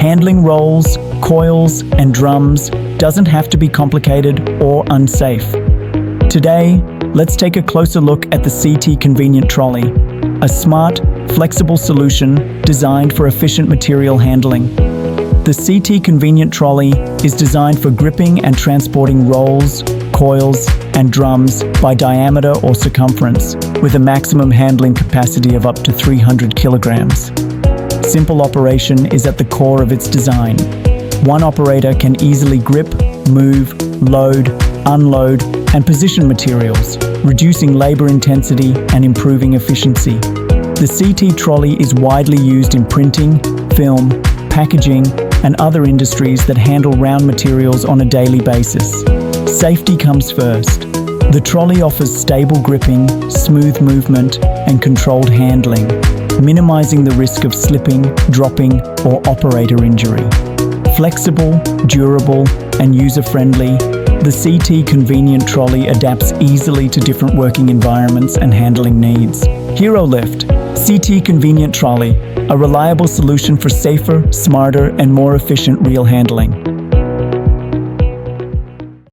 Handling rolls, coils, and drums doesn't have to be complicated or unsafe. Today, let's take a closer look at the CT Convenient Trolley, a smart, flexible solution designed for efficient material handling. The CT Convenient Trolley is designed for gripping and transporting rolls, coils, and drums by diameter or circumference, with a maximum handling capacity of up to 300 kilograms. Simple operation is at the core of its design. One operator can easily grip, move, load, unload, and position materials, reducing labor intensity and improving efficiency. The CT trolley is widely used in printing, film, packaging, and other industries that handle round materials on a daily basis. Safety comes first. The trolley offers stable gripping, smooth movement, and controlled handling, minimizing the risk of slipping, dropping, or operator injury. Flexible, durable, and user-friendly, the CT Convenient Trolley adapts easily to different working environments and handling needs. HEROLIFT, CT Convenient Trolley, a reliable solution for safer, smarter, and more efficient reel handling.